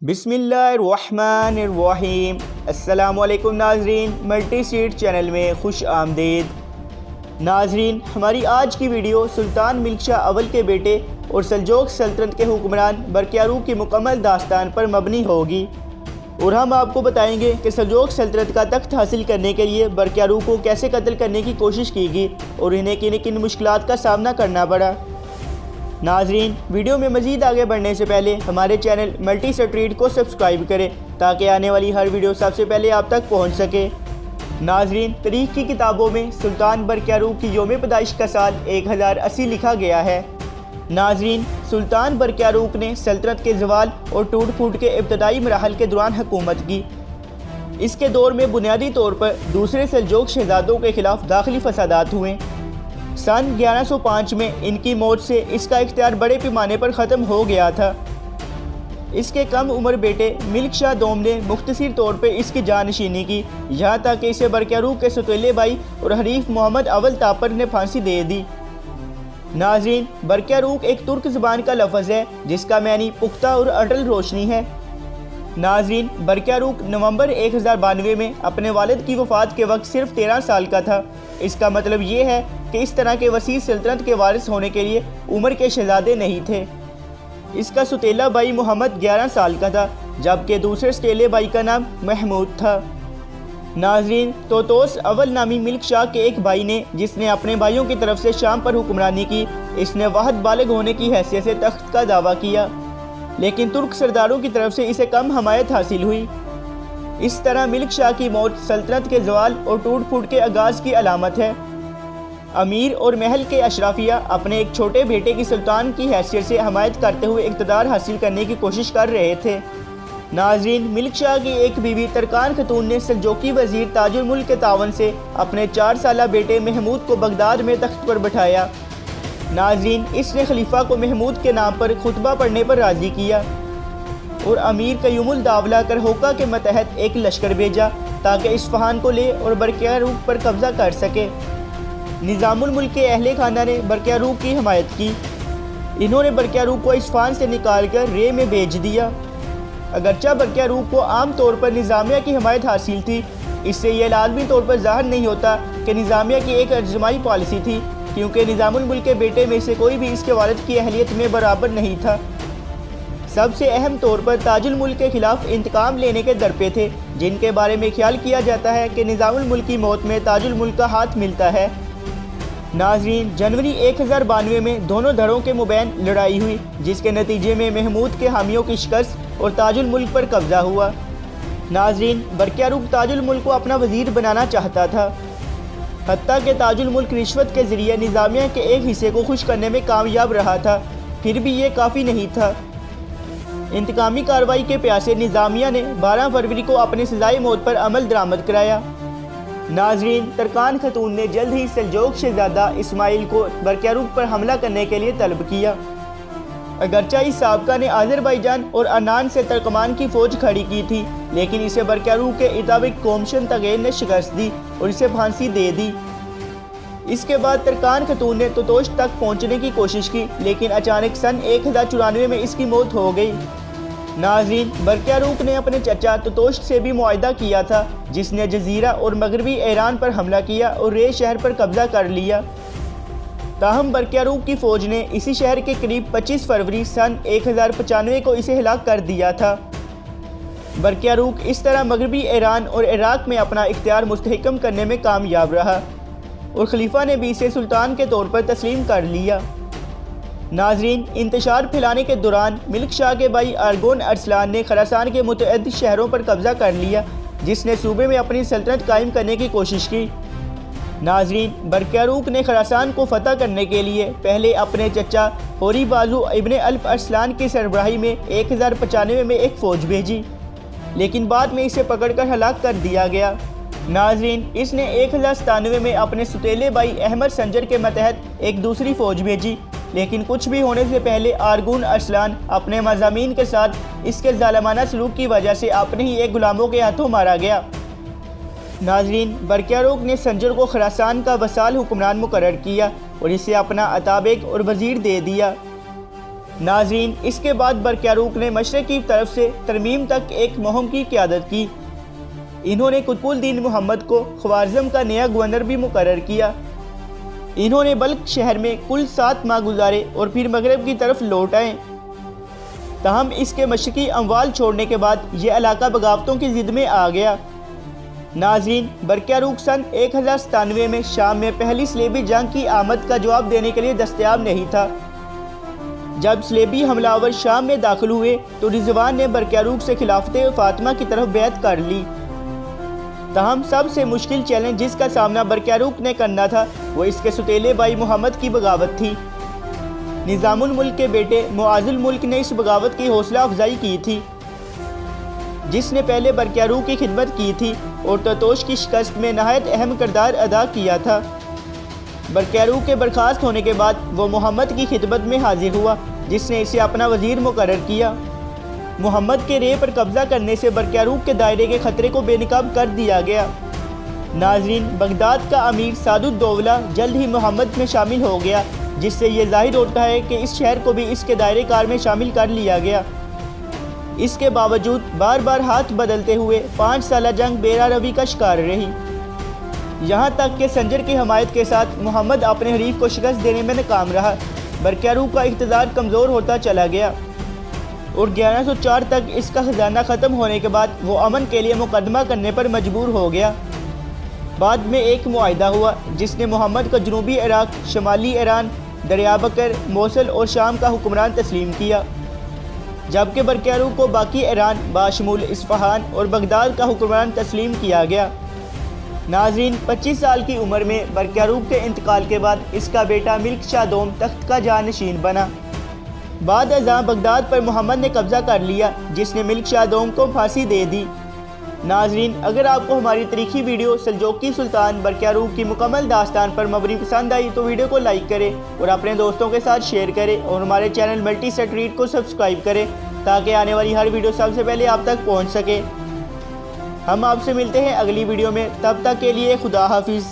बिस्मिल्लाहिर्रहमानिर्रहीम। अस्सलामुअलैकुम नाजरीन, मल्टी सीट चैनल में खुश आमदीद। नाजरीन, हमारी आज की वीडियो सुल्तान मिल्क शाह अव्वल के बेटे और सल्जूक सल्तनत के हुक्मरान बरक्यारूक की मुकम्मल दास्तान पर मबनी होगी और हम आपको बताएंगे कि सल्जूक सल्तनत का तख्त हासिल करने के लिए बरक्यारूक को कैसे कत्ल करने की कोशिश की गई और इन्हें किन किन मुश्किलात का सामना करना पड़ा। नाजरीन, वीडियो में मज़ीद आगे बढ़ने से पहले हमारे चैनल मल्टी स्ट्रीट को सब्सक्राइब करें ताकि आने वाली हर वीडियो सबसे पहले आप तक पहुंच सके। नाजरीन, तारीख़ की किताबों में सुल्तान बरक्यारूक की योम पैदाइश का साल 1080 लिखा गया है। नाजरीन, सुल्तान बरक्यारूक ने सल्तनत के ज़वाल और टूट फूट के इब्तदाई मराहल के दौरान हुकूमत की। इसके दौर में बुनियादी तौर पर दूसरे सल्जूक शहजादों के खिलाफ दाखिली फसादात हुए। सन 1105 में इनकी मौत से इसका इख्तियार बड़े पैमाने पर ख़त्म हो गया था। इसके कम उम्र बेटे मिल्क शाह दोम ने मुख्तसर तौर पर इसकी जानशीनी की, यहाँ तक कि इसे बरक्यारूक के सौतेले भाई और हरीफ मोहम्मद अव्वल तापर ने फांसी दे दी। नाजरीन, बरक्यारूक एक तुर्क ज़बान का लफ्ज़ है जिसका मानी पुख्ता और अटल रोशनी है। नाजरीन, बरक्यारूक नवंबर 1092 में अपने वालिद की वफ़ात के वक्त सिर्फ 13 साल का था। इसका मतलब ये है कि इस तरह के वसी सल्तनत के वारिस होने के लिए उम्र के शहजादे नहीं थे। इसका सौतेला भाई मोहम्मद 11 साल का था, जबकि दूसरे सौतेले भाई का नाम महमूद था। नाजरीन, तोतोस अव्वल नामी मिल्क शाह के एक भाई ने, जिसने अपने भाइयों की तरफ से शाम पर हुक्मरानी की, इसने वाहद बालिग होने की हैसियत से तख्त का दावा किया, लेकिन तुर्क सरदारों की तरफ से इसे कम हमायत हासिल हुई। इस तरह मिल्क शाह की मौत सल्तनत के ज़वाल और टूट फूट के आगाज़ की अलामत है। अमीर और महल के अशराफिया अपने एक छोटे बेटे की सुल्तान की हैसियत से हमायत करते हुए इक़्तिदार हासिल करने की कोशिश कर रहे थे। नाजरीन, मिल्क शाह की एक बीवी तरकान खतून ने सल्जूकी वज़ीर ताजुल मुल्क के तावन से अपने 4 साला बेटे महमूद को बगदाद में तख्त पर बैठाया। नाजरीन, इसने खलीफा को महमूद के नाम पर खुतबा पढ़ने पर राज़ी किया और अमीर कयूमुल दावला करहोका के मतहत एक लश्कर भेजा ताकि इस्फहान को ले और बरक्यारूक पर कब्ज़ा कर सके। निज़ामुल मुल्क के अहले खाना ने बरक्यारूक की हमायत की। इन्होंने बरक्यारूक को इस्फहान से निकालकर रे में भेज दिया। अगरचा बरक्यारूक को आम तौर पर निज़ामिया की हमायत हासिल थी, इससे यह लाजमी तौर पर ज़ाहिर नहीं होता कि निज़ामिया की एक अजमाई पॉलिसी थी, क्योंकि निज़ामुल मुल्क के बेटे में से कोई भी इसके वालिद की अहलियत में बराबर नहीं था। सबसे अहम तौर पर ताजुल मुल्क के खिलाफ इंतकाम लेने के दरपे थे, जिनके बारे में ख्याल किया जाता है कि निज़ामुल मुल्क की मौत में ताजुल मुल्क का हाथ मिलता है। नाजरीन, जनवरी 1092 में दोनों धड़ों के मुबैन लड़ाई हुई, जिसके नतीजे में महमूद के हामियों की शिकस्त और ताजुल मुल्क पर कब्जा हुआ। नाजरीन, बरक्यारूक ताजुल मुल्क को अपना वजीर बनाना चाहता था, हत्ता कि ताजुल मुल्क रिश्वत के ज़रिए निज़ामिया के एक हिस्से को खुश करने में कामयाब रहा था, फिर भी ये काफ़ी नहीं था। इंतकामी कार्रवाई के प्यासे निज़ामिया ने 12 फरवरी को अपनी सज़ाए मौत पर अमल दरामद कराया। नाजरीन, तरकान खतून ने जल्द ही सल्जूक शहजादा इस्माइल को बरक्यारूक पर हमला करने के लिए तलब किया। अगरचा इस साबका ने आज़रबाईजान और अनान से तर्कमान की फ़ौज खड़ी की थी, लेकिन इसे बरक्यारूक के इताबिक कोमशन तगेर ने शिकस्त दी और इसे फांसी दे दी। इसके बाद तरकान खतून ने तोतोश तक पहुंचने की कोशिश की, लेकिन अचानक सन 1094 में इसकी मौत हो गई। नाजरीन, बरक्यारूक ने अपने चचा तोतोश से भी मुआहदा किया था, जिसने जजीरा और मगरबी ईरान पर हमला किया और रे शहर पर कब्जा कर लिया। ताहम बरक्यारूक की फ़ौज ने इसी शहर के करीब 25 फरवरी सन 1095 को इसे हिलाक कर दिया था। बरक्यारूक इस तरह मगरबी ईरान और इराक़ में अपना इख्तियार मुस्तहकम करने में कामयाब रहा और खलीफा ने भी इसे सुल्तान के तौर पर तस्लीम कर लिया। नाजरीन, इंतशार फैलाने के दौरान मिल्क शाह के भाई अरगोन अरसलान ने खरासान के मुतअद्दिद शहरों पर कब्जा कर लिया, जिसने सूबे में अपनी सल्तनत कायम करने की कोशिश की। नाजरीन, बरक्यारूक ने खरासान को फतह करने के लिए पहले अपने चचा होरी बाजू इब्ने अल्प अरसलान की सरबराही में 1095 में एक फ़ौज भेजी, लेकिन बाद में इसे पकड़कर हलाक कर दिया गया। नाजरीन, इसने 1097 में अपने सौतेले भाई अहमद संजर के मतहत एक दूसरी फ़ौज भेजी, लेकिन कुछ भी होने से पहले आरगून अरसलान अपने मज़ामीन के साथ इसके ज़ालिमाना सलूक की वजह से अपने ही एक गुलामों के हाथों मारा गया। नाजरीन, बरक्यारूक ने संजर को खरासान का वसाल हुक्मरान मुकर्रर किया और इसे अपना अताबिक और वज़ीर दे दिया। नाजरीन, इसके बाद बरक्यारूक ने मशरक़ की तरफ से तरमीम तक एक मुहिम की क़यादत की। इन्होंने कुतुबुद्दीन मोहम्मद को ख्वारिज़म का नया गवर्नर भी मुकर्रर किया। इन्होंने बल्क शहर में कुल 7 माह गुजारे और फिर मगरब की तरफ लौट आए। ताहम इसके मशरक़ी अमवाल छोड़ने के बाद ये इलाका बगावतों की ज़िद में आ गया। नाजरीन, बरक्यारूक सन 1097 में शाम में पहली सलेबी जंग की आमद का जवाब देने के लिए दस्तयाब नहीं था। जब सलेबी हमलावर शाम में दाखिल हुए तो रिजवान ने बरक्यारूक से खिलाफत फातिमा की तरफ बैत कर ली। ताहम सबसे मुश्किल चैलेंज जिसका सामना बरक्यारूक ने करना था वो इसके सुतेले भाई मोहम्मद की बगावत थी। निजामुल मुल्क के बेटे मुआजुल मुल्क ने इस बगावत की हौसला अफजाई की थी, जिसने पहले बरक्यारूक की खिदमत की थी और ततोश की शिकस्त में नहायत अहम किरदार अदा किया था। बरक्यारूक के बर्खास्त होने के बाद वो मोहम्मद की खिदमत में हाजिर हुआ, जिसने इसे अपना वजीर मुकर्रर किया। मोहम्मद के रे पर कब्जा करने से बरक्यारूक के दायरे के खतरे को बेनकाब कर दिया गया। नाजरीन, बगदाद का अमीर सादुद्दौला जल्द ही मोहम्मद में शामिल हो गया, जिससे ये जाहिर होता है कि इस शहर को भी इसके दायरे कार में शामिल कर लिया गया। इसके बावजूद बार बार हाथ बदलते हुए 5 साला जंग बेरारवी का शिकार रही। यहाँ तक कि संजर की हमायत के साथ मोहम्मद अपने हरीफ को शिकस्त देने में नाकाम रहा। बरक्यारूक का इक़्तिदार कमज़ोर होता चला गया और 1104 तक इसका खजाना ख़त्म होने के बाद वो अमन के लिए मुकदमा करने पर मजबूर हो गया। बाद में एक मुआहिदा हुआ जिसने मोहम्मद को जनूबी इराक, शमाली ईरान, दरिया बकर, मोसल और शाम का हुक्मरान तस्लीम किया, जबकि बरक्यारूक को बाकी ईरान बाशमूल इस्फहान और बगदाद का हुक्मरान तस्लीम किया गया। नाजरीन, 25 साल की उम्र में बरक्यारूक के इंतकाल के बाद इसका बेटा मिल्क शाह दोम तख्त का जानशीन बना। बाद अज़ां बगदाद पर मोहम्मद ने कब्ज़ा कर लिया, जिसने मिल्क शाह दोम को फांसी दे दी। नाजरीन, अगर आपको हमारी तारीखी वीडियो सल्जूकी सुल्तान बरक्यारूक की मुकम्मल दास्तान पर मबनी पसंद आई तो वीडियो को लाइक करें और अपने दोस्तों के साथ शेयर करें और हमारे चैनल मल्टी स्ट्रीट को सब्सक्राइब करें ताकि आने वाली हर वीडियो सबसे पहले आप तक पहुंच सके। हम आपसे मिलते हैं अगली वीडियो में, तब तक के लिए खुदा हाफिज़।